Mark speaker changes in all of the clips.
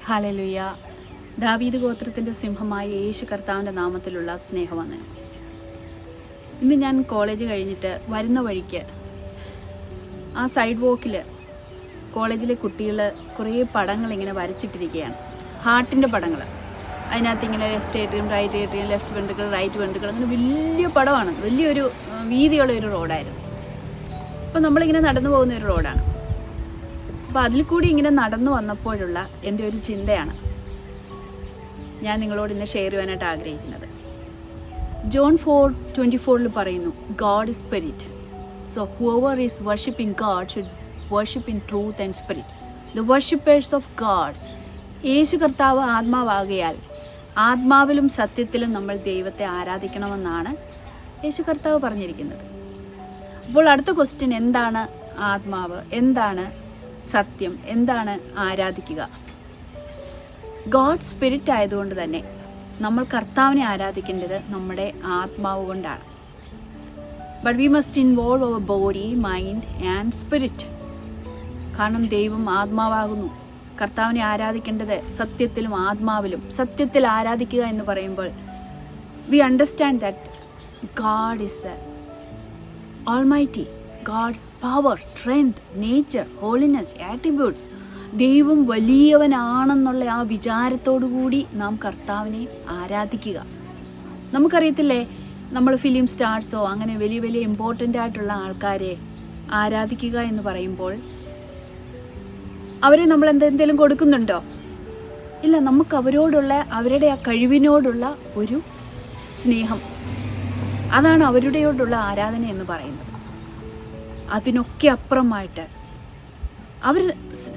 Speaker 1: Hallelujah. ദാവീദ് ഗോത്രത്തിൻ്റെ സിംഹമായ യേശു കർത്താവിൻ്റെ നാമത്തിലുള്ള സ്നേഹവന്ദനം. ഇന്ന് ഞാൻ കോളേജ് കഴിഞ്ഞിട്ട് വരുന്ന വഴിക്ക് ആ സൈഡ് വോക്കിൽ കോളേജിലെ കുട്ടികൾ കുറേ പടങ്ങൾ ഇങ്ങനെ വരച്ചിട്ടിരിക്കുകയാണ്. ഹാർട്ടിൻ്റെ പടങ്ങൾ. അതിനകത്ത് ഇങ്ങനെ left atrium, right atrium, left ventricle, right ventricle, അങ്ങനെ വലിയ പടമാണ്. വലിയൊരു വീതിയുള്ള ഒരു റോഡായിരുന്നു. അപ്പോൾ നമ്മളിങ്ങനെ നടന്നു പോകുന്ന ഒരു റോഡാണ്. അപ്പോൾ അതിൽ കൂടി ഇങ്ങനെ നടന്നു വന്നപ്പോഴുള്ള എൻ്റെ ഒരു ചിന്തയാണ് ഞാൻ നിങ്ങളോട് ഇന്ന് ഷെയർ ചെയ്യാനായിട്ട് ആഗ്രഹിക്കുന്നത്. ജോൺ 4:24 പറയുന്നു, God is spirit, so whoever is worshipping God should worship in truth and spirit. The worshippers of God. യേശു കർത്താവ് ആത്മാവാകയാൽ ആത്മാവിലും സത്യത്തിലും നമ്മൾ ദൈവത്തെ ആരാധിക്കണമെന്നാണ് യേശു കർത്താവ് പറഞ്ഞിരിക്കുന്നത്. അപ്പോൾ അടുത്ത ക്വസ്റ്റ്യൻ, എന്താണ് ആത്മാവ്, എന്താണ് സത്യം, എന്താണ് ആരാധിക്കുക? ഗോഡ് സ്പിരിറ്റ് ആയതുകൊണ്ട് തന്നെ നമ്മൾ കർത്താവിനെ ആരാധിക്കേണ്ടത് നമ്മുടെ ആത്മാവ് കൊണ്ടാണ്. But we must involve our body, mind and spirit. കാരണം ദൈവം ആത്മാവാകുന്നു. കർത്താവിനെ ആരാധിക്കേണ്ടത് സത്യത്തിലും ആത്മാവിലും. സത്യത്തിൽ ആരാധിക്കുക എന്ന് പറയുമ്പോൾ we understand that God is Almighty. God's power, strength, nature, holiness, attributes. ദൈവം വലിയവനാണെന്നുള്ള ആ വിചാരത്തോടു കൂടി നാം കർത്താവിനെ ആരാധിക്കുക. നമുക്കറിയത്തില്ലേ, നമ്മൾ ഫിലിം സ്റ്റാർസോ അങ്ങനെ വലിയ വലിയ ഇമ്പോർട്ടൻ്റ് ആയിട്ടുള്ള ആൾക്കാരെ ആരാധിക്കുക എന്ന് പറയുമ്പോൾ അവരെ നമ്മൾ എന്തെങ്കിലും കൊടുക്കുന്നുണ്ടോ? ഇല്ല. നമുക്ക് അവരോടുള്ള, അവരുടെ ആ കഴിവിനോടുള്ള ഒരു സ്നേഹം, അതാണ് അവരുടെയോടുള്ള ആരാധന എന്ന് പറയുന്നത്. അതിനൊക്കെ അപ്പുറമായിട്ട് അവർ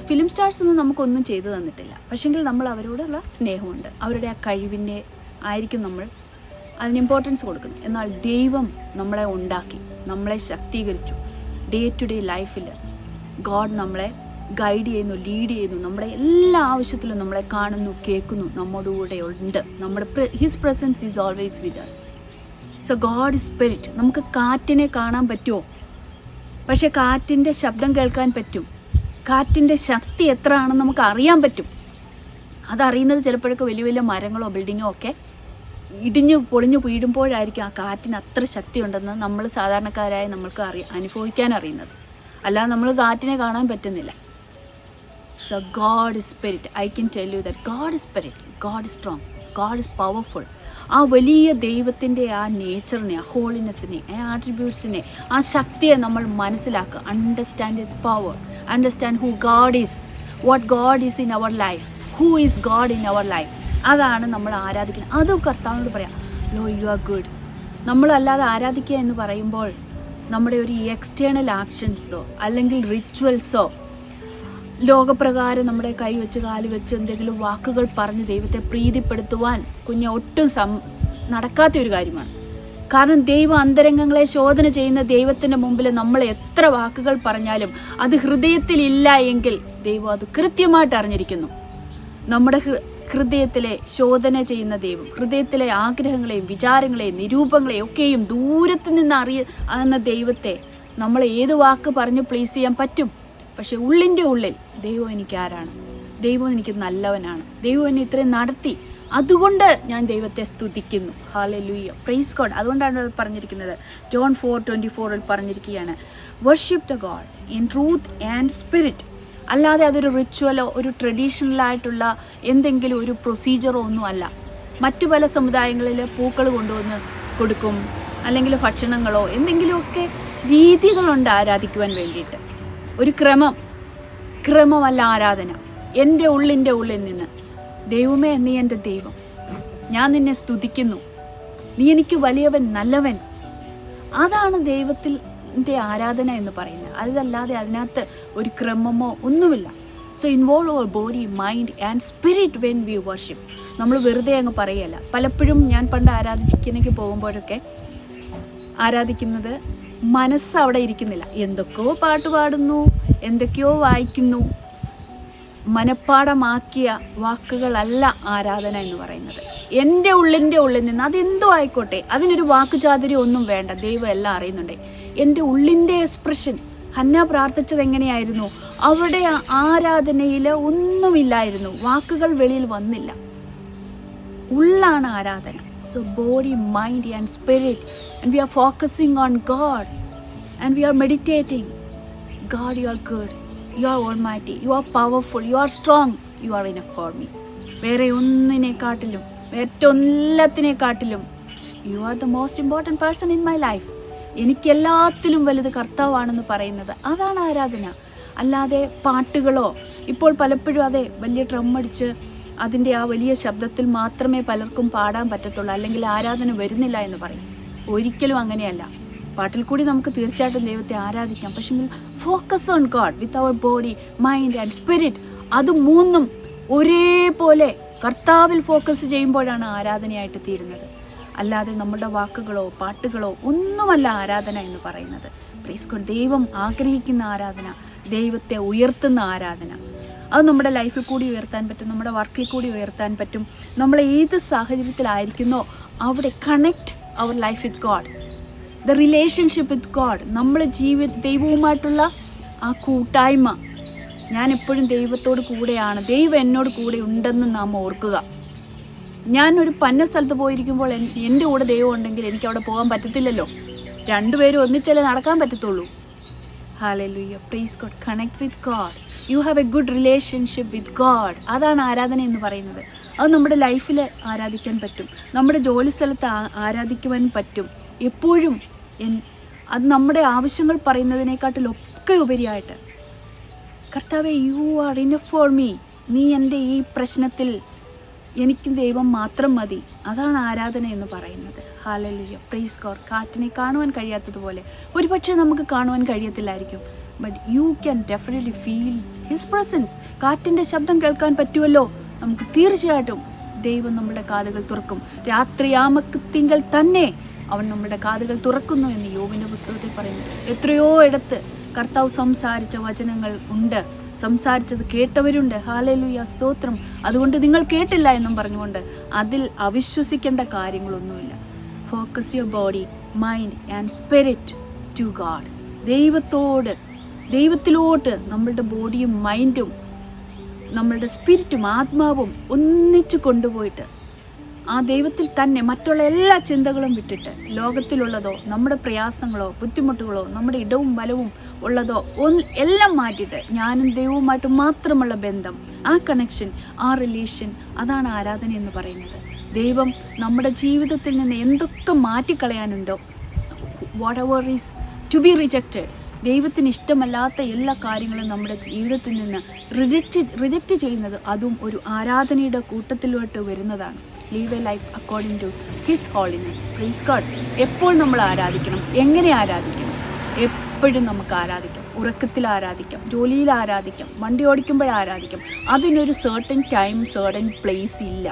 Speaker 1: ഫിലിം സ്റ്റാർസ് ഒന്നും നമുക്കൊന്നും ചെയ്തു തന്നിട്ടില്ല. പക്ഷെങ്കിൽ നമ്മൾ അവരോടുള്ള സ്നേഹമുണ്ട്. അവരുടെ ആ കഴിവിൻ്റെ ആയിരിക്കും നമ്മൾ അതിന് ഇമ്പോർട്ടൻസ് കൊടുക്കുന്നത്. എന്നാൽ ദൈവം നമ്മളെ ഉണ്ടാക്കി, നമ്മളെ ശക്തീകരിച്ചു. ഡേ ടു ഡേ ലൈഫിൽ ഗോഡ് നമ്മളെ ഗൈഡ് ചെയ്യുന്നു, ലീഡ് ചെയ്യുന്നു. നമ്മുടെ എല്ലാ ആവശ്യത്തിലും നമ്മളെ കാണുന്നു, കേൾക്കുന്നു, നമ്മുടെ കൂടെ ഉണ്ട്. His presence is always with us. So God is spirit. നമുക്ക് കാറ്റിനെ കാണാൻ പറ്റുമോ? പക്ഷെ കാറ്റിൻ്റെ ശബ്ദം കേൾക്കാൻ പറ്റും. കാറ്റിൻ്റെ ശക്തി എത്ര ആണെന്ന് നമുക്ക് അറിയാൻ പറ്റും. അതറിയുന്നത് ചിലപ്പോഴൊക്കെ വലിയ വലിയ മരങ്ങളോ ബിൽഡിങ്ങോ ഒക്കെ ഇടിഞ്ഞു പൊളിഞ്ഞു വീടുമ്പോഴായിരിക്കും ആ കാറ്റിന് അത്ര ശക്തി ഉണ്ടെന്ന് നമ്മൾ സാധാരണക്കാരായ നമ്മൾക്ക് അനുഭവിക്കാൻ അറിയുന്നത്. അല്ലാതെ നമ്മൾ കാറ്റിനെ കാണാൻ പറ്റുന്നില്ല. So God is spirit. I can tell you that God is spirit, God is strong, God is powerful. ആ വലിയ ദൈവത്തിൻ്റെ ആ നേച്ചറിനെ, ആ ഹോളിനെസ്സിനെ, ആ ആട്രിബ്യൂട്ട്സിനെ, ആ ശക്തിയെ നമ്മൾ മനസ്സിലാക്കുക. Understand his power, understand who God is, what God is in our life, who is God in our life. അതാണ് നമ്മൾ ആരാധിക്കുന്നത്. അത് കർത്താവിനോട് പറയാം, ലോ യു ആർ ഗുഡ്. നമ്മളല്ലാതെ ആരാധിക്കുക എന്ന് പറയുമ്പോൾ നമ്മുടെ ഒരു എക്സ്റ്റേണൽ ആക്ഷൻസോ അല്ലെങ്കിൽ റിച്വൽസോ ലോകപ്രകാരം നമ്മുടെ കൈ വെച്ച് കാല് വെച്ച് എന്തെങ്കിലും വാക്കുകൾ പറഞ്ഞ് ദൈവത്തെ പ്രീതിപ്പെടുത്തുവാൻ ഒട്ടും നടക്കാത്ത ഒരു കാര്യമാണ്. കാരണം ദൈവ അന്തരംഗങ്ങളെ ശോധന ചെയ്യുന്ന ദൈവത്തിൻ്റെ മുമ്പിൽ നമ്മൾ എത്ര വാക്കുകൾ പറഞ്ഞാലും അത് ഹൃദയത്തിലില്ല എങ്കിൽ ദൈവം അത് കൃത്യമായിട്ട് അറിഞ്ഞിരിക്കുന്നു. നമ്മുടെ ഹൃദയത്തിലെ ശോധന ചെയ്യുന്ന ദൈവം ഹൃദയത്തിലെ ആഗ്രഹങ്ങളെയും വിചാരങ്ങളെയും നിരൂപങ്ങളെയും ഒക്കെയും ദൂരത്ത് നിന്ന് അറിയുന്ന ദൈവത്തെ നമ്മൾ ഏത് വാക്ക് പറഞ്ഞ് പ്ലീസ് ചെയ്യാൻ പറ്റും. പക്ഷെ ഉള്ളിൻ്റെ ഉള്ളിൽ ദൈവം എനിക്ക് ആരാണ്, ദൈവം എനിക്ക് നല്ലവനാണ്, ദൈവം എന്നെ ഇത്രയും നടത്തി, അതുകൊണ്ട് ഞാൻ ദൈവത്തെ സ്തുതിക്കുന്നു. Hallelujah, praise God. അതുകൊണ്ടാണ് പറഞ്ഞിരിക്കുന്നത്, ജോൺ 4:24 പറഞ്ഞിരിക്കുകയാണ്, worship the God in truth and spirit. അല്ലാതെ അതൊരു റിച്വലോ ഒരു ട്രഡീഷണലായിട്ടുള്ള എന്തെങ്കിലും ഒരു പ്രൊസീജിയറോ ഒന്നും അല്ല. മറ്റു പല സമുദായങ്ങളിൽ പൂക്കൾ കൊണ്ടുവന്ന് കൊടുക്കും, അല്ലെങ്കിൽ ഭക്ഷണങ്ങളോ എന്തെങ്കിലുമൊക്കെ രീതികളുണ്ട് ആരാധിക്കുവാൻ വേണ്ടിയിട്ട്. ഒരു ക്രമമല്ല ആരാധന. എൻ്റെ ഉള്ളിൻ്റെ ഉള്ളിൽ നിന്ന്, ദൈവമേ നീ എൻ്റെ ദൈവം, ഞാൻ നിന്നെ സ്തുതിക്കുന്നു, നീ എനിക്ക് വലിയവൻ, നല്ലവൻ. അതാണ് ദൈവത്തിൻ്റെ ആരാധന എന്ന് പറയുന്നത്. അതല്ലാതെ അതിനകത്ത് ഒരു ക്രമമോ ഒന്നുമില്ല. So involve our body, mind and spirit when we worship. നമ്മൾ വെറുതെ അങ്ങ് പറയുകയല്ല. പലപ്പോഴും ഞാൻ പണ്ട് ആരാധിക്കുന്നതിലേക്ക് പോകുമ്പോഴൊക്കെ ആരാധിക്കുന്നത് മനസ്സ് അവിടെ ഇരിക്കുന്നില്ല. എന്തൊക്കെയോ പാട്ട് പാടുന്നു, എന്തൊക്കെയോ വായിക്കുന്നു. മനഃപ്പാടമാക്കിയ വാക്കുകളല്ല ആരാധന എന്ന് പറയുന്നത്. എൻ്റെ ഉള്ളിൻ്റെ ഉള്ളിൽ നിന്ന് അതെന്തോ ആയിക്കോട്ടെ, അതിനൊരു വാക്കുചാതുര്യം ഒന്നും വേണ്ട. ദൈവം എല്ലാം അറിയുന്നുണ്ട്. എൻ്റെ ഉള്ളിൻ്റെ എക്സ്പ്രഷൻ, ഹന്ന പ്രാർത്ഥിച്ചത് എങ്ങനെയായിരുന്നു? അവിടെ ആരാധനയിൽ ഒന്നുമില്ലായിരുന്നു, വാക്കുകൾ വെളിയിൽ വന്നില്ല. ഉള്ളാണ് ആരാധന. So body, mind and spirit, and we are focusing on God and we are meditating. God, you are good, you are almighty, you are powerful, you are strong, you are enough for me. വേറെ ഒന്നിനെക്കാട്ടിലും, മറ്റെല്ലാത്തിനെക്കാട്ടിലും you are the most important person in my life. എനിക്കെല്ലാത്തിലും വലുത് കർത്താവാണെന്ന് പറയുന്നത്, അതാണ് ആരാധന. അല്ലാതെ പാട്ടുകളോ, ഇപ്പോൾ പലപ്പോഴും അതെ വലിയ ഡ്രം അടിച്ച് അതിൻ്റെ ആ വലിയ ശബ്ദത്തിൽ മാത്രമേ പലർക്കും പാടാൻ പറ്റത്തുള്ളൂ, അല്ലെങ്കിൽ ആരാധന വരുന്നില്ല എന്ന് പറയും. ഒരിക്കലും അങ്ങനെയല്ല. പാട്ടിൽ കൂടി നമുക്ക് തീർച്ചയായിട്ടും ദൈവത്തെ ആരാധിക്കാം. പക്ഷേ focus on God with our body, mind and spirit. അത് മൂന്നും ഒരേപോലെ കർത്താവിൽ ഫോക്കസ് ചെയ്യുമ്പോഴാണ് ആരാധനയായിട്ട് തീരുന്നത്. അല്ലാതെ നമ്മുടെ വാക്കുകളോ പാട്ടുകളോ ഒന്നുമല്ല ആരാധന എന്ന് പറയുന്നത്. Praise God. ദൈവം ആഗ്രഹിക്കുന്ന ആരാധന, ദൈവത്തെ ഉയർത്തുന്ന ആരാധന, അത് നമ്മുടെ ലൈഫിൽ കൂടി ഉയർത്താൻ പറ്റും, നമ്മുടെ വർക്കിൽ കൂടി ഉയർത്താൻ പറ്റും. നമ്മൾ ഏത് സാഹചര്യത്തിലായിരിക്കുന്നോ അവിടെ connect our life with God, the relationship with God. നമ്മൾ ദൈവവുമായിട്ടുള്ള ആ കൂട്ടായ്മ. ഞാൻ എപ്പോഴും ദൈവത്തോട് കൂടെയാണ്, ദൈവം എന്നോട് കൂടെ ഉണ്ടെന്ന് നാം ഓർക്കുക. ഞാനൊരു പന്ന സ്ഥലത്ത് പോയിരിക്കുമ്പോൾ എൻ്റെ കൂടെ ദൈവം ഉണ്ടെങ്കിൽ എനിക്ക് അവിടെ പോകാൻ പറ്റത്തില്ലല്ലോ. രണ്ടുപേരും ഒന്നിച്ചല്ലേ നടക്കാൻ പറ്റത്തുള്ളൂ. Hallelujah, praise God. Connect with God, you have A good relationship with God. അതാണ് ആരാധന എന്ന് പറയുന്നത്. അത് നമ്മുടെ ലൈഫിൽ ആരാധിക്കാൻ പറ്റും, നമ്മുടെ ജോലി സ്ഥലത്ത് ആരാധിക്കുവാൻ പറ്റും. എപ്പോഴും അത് നമ്മുടെ ആവശ്യങ്ങൾ പറയുന്നതിനേക്കാട്ടിലൊക്കെ ഉപരിയായിട്ട്, കർത്താവേ, U are enough for me. നീ എൻ്റെ ഈ പ്രശ്നത്തിൽ എനിക്ക് ദൈവം മാത്രം മതി. അതാണ് ആരാധന എന്ന് പറയുന്നത്. Hallelujah, praise God. കാറ്റിനെ കാണുവാൻ കഴിയാത്തതുപോലെ ഒരുപക്ഷെ നമുക്ക് കാണുവാൻ കഴിയത്തില്ലായിരിക്കും, but you can definitely feel his presence. കാറ്റിൻ്റെ ശബ്ദം കേൾക്കാൻ പറ്റുമല്ലോ. നമുക്ക് തീർച്ചയായിട്ടും ദൈവം നമ്മുടെ കാതുകൾ തുറക്കും. രാത്രിയാമത്തിങ്കൽ തന്നെ അവൻ നമ്മുടെ കാതുകൾ തുറക്കുന്നു എന്ന് യോബിൻ്റെ പുസ്തകത്തിൽ പറയുന്നു. എത്രയോ ഇടത്ത് കർത്താവ് സംസാരിച്ച വചനങ്ങൾ ഉണ്ട്, സംസാരിച്ചത് കേട്ടവരുണ്ട്. ഹല്ലേലൂയ, സ്തോത്രം. അതുകൊണ്ട് നിങ്ങൾ കേട്ടില്ല എന്നും പറഞ്ഞുകൊണ്ട് അതിൽ അവിശ്വസിക്കേണ്ട കാര്യങ്ങളൊന്നുമില്ല. Focus your body, mind and spirit to God. ദൈവത്തിലോട്ട് നമ്മളുടെ ബോഡിയും മൈൻഡും നമ്മളുടെ സ്പിരിറ്റും ആത്മാവും ഒന്നിച്ചു കൊണ്ടുപോയിട്ട് ആ ദൈവത്തിൽ തന്നെ മറ്റുള്ള എല്ലാ ചിന്തകളും വിട്ടിട്ട്, ലോകത്തിലുള്ളതോ നമ്മുടെ പ്രയാസങ്ങളോ ബുദ്ധിമുട്ടുകളോ നമ്മുടെ ഇടവും വലവും ഉള്ളതോ എല്ലാം മാറ്റിയിട്ട് ഞാനും ദൈവവുമായിട്ട് മാത്രമുള്ള ബന്ധം, ആ കണക്ഷൻ, ആ റിലേഷൻ, അതാണ് ആരാധന എന്ന് പറയുന്നത്. ദൈവം നമ്മുടെ ജീവിതത്തിൽ നിന്ന് എന്തൊക്കെ മാറ്റിക്കളയാനുണ്ടോ, whatever is to be rejected, ദൈവത്തിന് ഇഷ്ടമല്ലാത്ത എല്ലാ കാര്യങ്ങളും നമ്മുടെ ജീവിതത്തിൽ നിന്ന് റിജക്റ്റ് ചെയ്യുന്നത്, അതും ഒരു ആരാധനയുടെ കൂട്ടത്തിലോട്ട് വരുന്നതാണ്. Live a life according to his holiness. Praise God. എപ്പോൾ നമ്മൾ ആരാധിക്കണം? എങ്ങനെ ആരാധിക്കണം? എപ്പോഴും നമുക്ക് ആരാധിക്കാം. ഉറക്കത്തിൽ ആരാധിക്കാം, ജോലിയിൽ ആരാധിക്കാം, വണ്ടി ഓടിക്കുമ്പോൾ ആരാധിക്കാം. അതിനൊരു സർട്ടൻ ടൈം, സർട്ടൻ പ്ലേസ് ഇല്ല.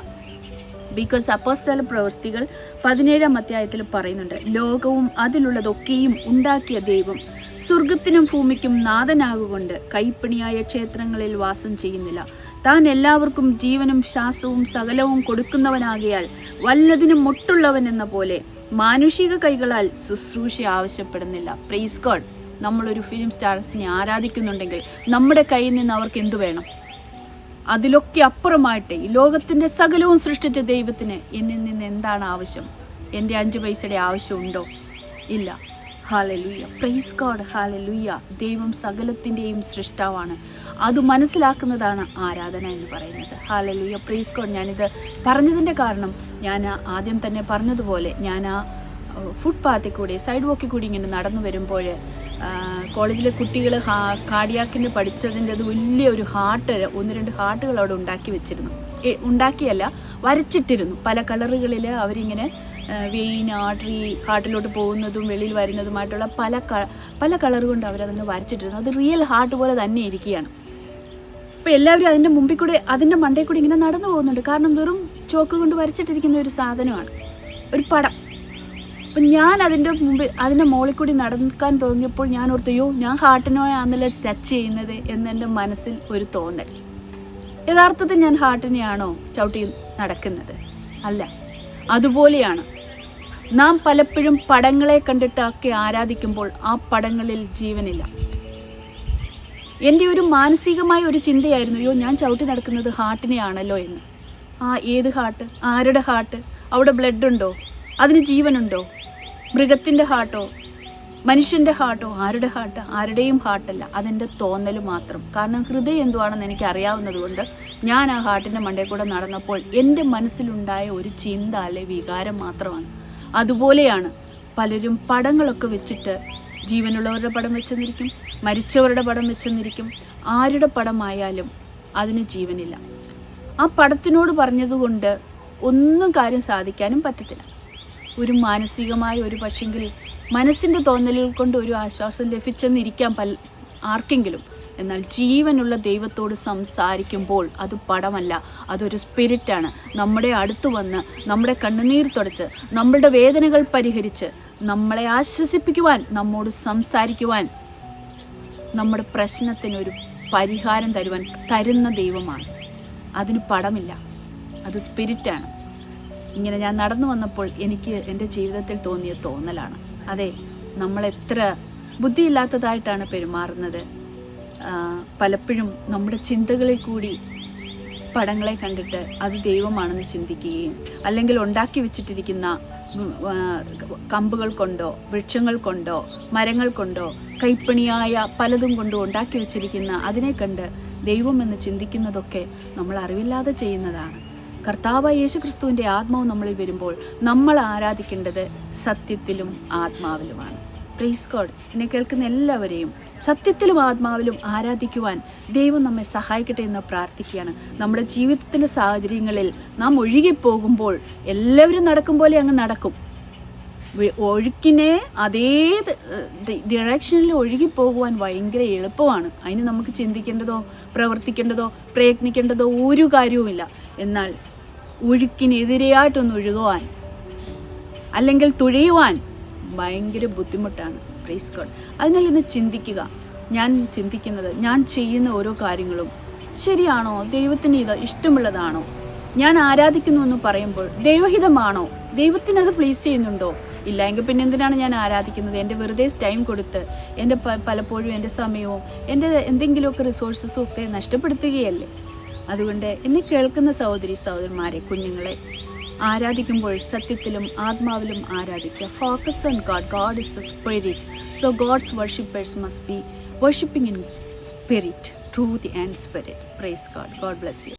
Speaker 1: ബിക്കോസ് അപ്പോസ്തല പ്രവൃത്തികൾ 17-ാം അധ്യായത്തിൽ പറയുന്നുണ്ട്, ലോകവും അതിലുള്ളതൊക്കെയും ഉണ്ടാക്കിയ ദൈവം സ്വർഗത്തിനും ഭൂമിക്കും നാഥനാകൊണ്ട് കൈപ്പണിയായ ക്ഷേത്രങ്ങളിൽ വാസം ചെയ്യുന്നില്ല. താൻ എല്ലാവർക്കും ജീവനും ശ്വാസവും സകലവും കൊടുക്കുന്നവനാകയാൽ വല്ലതിനും മുട്ടുള്ളവൻ എന്ന പോലെ മാനുഷിക കൈകളാൽ ശുശ്രൂഷ ആവശ്യപ്പെടുന്നില്ല. Praise God. നമ്മളൊരു ഫിലിം സ്റ്റാർസിനെ ആരാധിക്കുന്നുണ്ടെങ്കിൽ നമ്മുടെ കയ്യിൽ നിന്ന് അവർക്ക് എന്തു വേണം? അതിലൊക്കെ അപ്പുറമായിട്ട് ഈ ലോകത്തിൻ്റെ സകലവും സൃഷ്ടിച്ച ദൈവത്തിന് എന്നിൽ നിന്ന് എന്താണ് ആവശ്യം? എൻ്റെ 5 പൈസയുടെ ആവശ്യമുണ്ടോ? ഇല്ല. Hallelujah, praise God. ഹല്ലേലൂയ. ദൈവം സകലത്തിൻ്റെയും സൃഷ്ടാവാണ്. അത് മനസ്സിലാക്കുന്നതാണ് ആരാധന എന്ന് പറയുന്നത്. Hallelujah, praise God. ഞാനിത് പറഞ്ഞതിൻ്റെ കാരണം, ഞാൻ ആദ്യം തന്നെ പറഞ്ഞതുപോലെ, ഞാൻ ആ ഫുട്പാത്തിൽ കൂടി, സൈഡ് വാക്കിൽ കൂടി ഇങ്ങനെ നടന്നു വരുമ്പോൾ കോളേജിലെ കുട്ടികൾ കാർഡിയാക്കിന് പഠിച്ചതിൻ്റെ അത് വലിയൊരു ഹാർട്ട്, 1-2 ഹാർട്ടുകൾ അവിടെ ഉണ്ടാക്കിയല്ല, വരച്ചിട്ടിരുന്നു. പല കളറുകളിൽ അവരിങ്ങനെ വെയിൻ, ആർട്ടറി, ഹാർട്ടിലോട്ട് പോകുന്നതും വെളിയിൽ വരുന്നതുമായിട്ടുള്ള പല കളർ കൊണ്ട് അവരതൊന്ന് വരച്ചിട്ടിരുന്നു. അത് റിയൽ ഹാർട്ട് പോലെ തന്നെ ഇരിക്കുകയാണ്. അപ്പോൾ എല്ലാവരും അതിൻ്റെ മുമ്പിൽ കൂടെ, അതിൻ്റെ മണ്ടയിൽ കൂടി ഇങ്ങനെ നടന്നു പോകുന്നുണ്ട്. കാരണം വെറും ചോക്ക് കൊണ്ട് വരച്ചിട്ടിരിക്കുന്ന ഒരു സാധനമാണ്, ഒരു പടം. അപ്പം ഞാൻ അതിൻ്റെ മുകളിൽ കൂടി നടക്കാൻ തുടങ്ങിയപ്പോൾ ഞാൻ ഓർത്തയോ, ഞാൻ ഹാർട്ടിനെയാണല്ലോ ടച്ച് ചെയ്യുന്നത് എന്നെൻ്റെ മനസ്സിൽ ഒരു തോന്നൽ. യഥാർത്ഥത്തിൽ ഞാൻ ഹാർട്ടിനെയാണോ ചവിട്ടി നടക്കുന്നത്? അല്ല. അതുപോലെയാണ് നാം പലപ്പോഴും പടങ്ങളെ കണ്ടിട്ടൊക്കെ ആരാധിക്കുമ്പോൾ ആ പടങ്ങളിൽ ജീവനില്ല. എൻ്റെ ഒരു മാനസികമായ ഒരു ചിന്തയായിരുന്നു, അയ്യോ ഞാൻ ചവിട്ടി നടക്കുന്നത് ഹാർട്ടിനെയാണല്ലോ എന്ന്. ഏത് ഹാർട്ട്? ആരുടെ ഹാർട്ട്? അവിടെ ബ്ലഡ് ഉണ്ടോ? അതിന് ജീവനുണ്ടോ? മൃഗത്തിൻ്റെ ഹാർട്ടോ മനുഷ്യൻ്റെ ഹാർട്ടോ? ആരുടെ ഹാർട്ട്? ആരുടെയും ഹാർട്ടല്ല, അതെൻ്റെ തോന്നൽ മാത്രം. കാരണം ഹൃദയം എന്തുവാണെന്ന് എനിക്ക് അറിയാവുന്നത് കൊണ്ട് ഞാൻ ആ ഹാർട്ടിൻ്റെ മണ്ടയിൽ കൂടെ നടന്നപ്പോൾ എൻ്റെ മനസ്സിലുണ്ടായ ഒരു ചിന്ത അല്ലെ വികാരം മാത്രമാണ്. അതുപോലെയാണ് പലരും പടങ്ങളൊക്കെ വെച്ചിട്ട്, ജീവനുള്ളവരുടെ പടം വെച്ചെന്നിരിക്കും, മരിച്ചവരുടെ പടം വെച്ചെന്നിരിക്കും, ആരുടെ പടമായാലും അതിന് ജീവനില്ല. ആ പടത്തിനോട് പറഞ്ഞതുകൊണ്ട് ഒന്നും കാര്യം സാധിക്കാനും പറ്റത്തില്ല. ഒരു മാനസികമായ ഒരു പക്ഷെങ്കിൽ മനസ്സിൻ്റെ തോന്നലുകൾ കൊണ്ട് ഒരു ആശ്വാസം ലഭിച്ചെന്നിരിക്കാം ആർക്കെങ്കിലും. എന്നാൽ ജീവനുള്ള ദൈവത്തോട് സംസാരിക്കുമ്പോൾ അത് പടമല്ല, അതൊരു സ്പിരിറ്റാണ്. നമ്മുടെ അടുത്ത് വന്ന് നമ്മുടെ കണ്ണുനീർ തുടച്ച് നമ്മളുടെ വേദനകൾ പരിഹരിച്ച് നമ്മളെ ആശ്വസിപ്പിക്കുവാൻ, നമ്മോട് സംസാരിക്കുവാൻ, നമ്മുടെ പ്രശ്നത്തിനൊരു പരിഹാരം തരുന്ന ദൈവമാണ്. അതിന് പടമില്ല, അത് സ്പിരിറ്റാണ്. ഇങ്ങനെ ഞാൻ നടന്നു വന്നപ്പോൾ എനിക്ക് എൻ്റെ ജീവിതത്തിൽ തോന്നിയ തോന്നലാണ്. അതെ, നമ്മളെത്ര ബുദ്ധിയില്ലാത്തതായിട്ടാണ് പെരുമാറുന്നത്. പലപ്പോഴും നമ്മുടെ ചിന്തകളിൽ കൂടി പടങ്ങളെ കണ്ടിട്ട് അത് ദൈവമാണെന്ന് ചിന്തിക്കുകയും, അല്ലെങ്കിൽ ഉണ്ടാക്കി വെച്ചിട്ടിരിക്കുന്ന കമ്പുകൾ കൊണ്ടോ വൃക്ഷങ്ങൾ കൊണ്ടോ മരങ്ങൾ കൊണ്ടോ കൈപ്പണിയായ പലതും കൊണ്ടോ ഉണ്ടാക്കി വെച്ചിരിക്കുന്ന അതിനെ കണ്ട് ദൈവമെന്ന് ചിന്തിക്കുന്നതൊക്കെ നമ്മൾ അറിവില്ലാതെ ചെയ്യുന്നതാണ്. കർത്താവായ യേശു ക്രിസ്തുവിൻ്റെ ആത്മാവ് നമ്മളിൽ വരുമ്പോൾ നമ്മൾ ആരാധിക്കേണ്ടത് സത്യത്തിലും ആത്മാവിലുമാണ്. Praise God. എന്നെ കേൾക്കുന്ന എല്ലാവരെയും സത്യത്തിലും ആത്മാവിലും ആരാധിക്കുവാൻ ദൈവം നമ്മെ സഹായിക്കട്ടെ എന്ന് പ്രാർത്ഥിക്കുകയാണ്. നമ്മുടെ ജീവിതത്തിൻ്റെ സാഹചര്യങ്ങളിൽ നാം ഒഴുകിപ്പോകുമ്പോൾ എല്ലാവരും നടക്കും പോലെ അങ്ങ് നടക്കും. ഒഴുക്കിനെ അതേ ഡിറക്ഷനിൽ ഒഴുകിപ്പോകുവാൻ ഭയങ്കര എളുപ്പമാണ്. അതിന് നമുക്ക് ചിന്തിക്കേണ്ടതോ പ്രവർത്തിക്കേണ്ടതോ പ്രയത്നിക്കേണ്ടതോ ഒരു കാര്യവുമില്ല. എന്നാൽ ഒഴുക്കിനെതിരെയായിട്ടൊന്ന് ഒഴുകുവാൻ അല്ലെങ്കിൽ തുഴയുവാൻ ഭയങ്കര ബുദ്ധിമുട്ടാണ്. Praise God. അതിനാൽ ഇന്ന് ചിന്തിക്കുക, ഞാൻ ചിന്തിക്കുന്നത്, ഞാൻ ചെയ്യുന്ന ഓരോ കാര്യങ്ങളും ശരിയാണോ? ദൈവത്തിന് ഇത് ഇഷ്ടമുള്ളതാണോ? ഞാൻ ആരാധിക്കുന്നു എന്ന് പറയുമ്പോൾ ദൈവഹിതമാണോ? ദൈവത്തിനത് പ്ലീസ് ചെയ്യുന്നുണ്ടോ? ഇല്ല എങ്കിൽ പിന്നെ എന്തിനാണ് ഞാൻ ആരാധിക്കുന്നത്? എൻ്റെ വെറുതെ ടൈം കൊടുത്ത് എൻ്റെ പലപ്പോഴും എൻ്റെ സമയവും എൻ്റെ എന്തെങ്കിലുമൊക്കെ റിസോഴ്സസും ഒക്കെ നഷ്ടപ്പെടുത്തുകയല്ലേ. അതുകൊണ്ട് എന്നെ കേൾക്കുന്ന സഹോദരന്മാരെ, കുഞ്ഞുങ്ങളെ, ആരാധിക്കുമ്പോൾ സത്യത്തിലും ആത്മാവിലും ആരാധിക്കുക. Focus on God. God is a spirit. So God's worshippers must be worshipping in spirit, truth and spirit. Praise God. God bless U.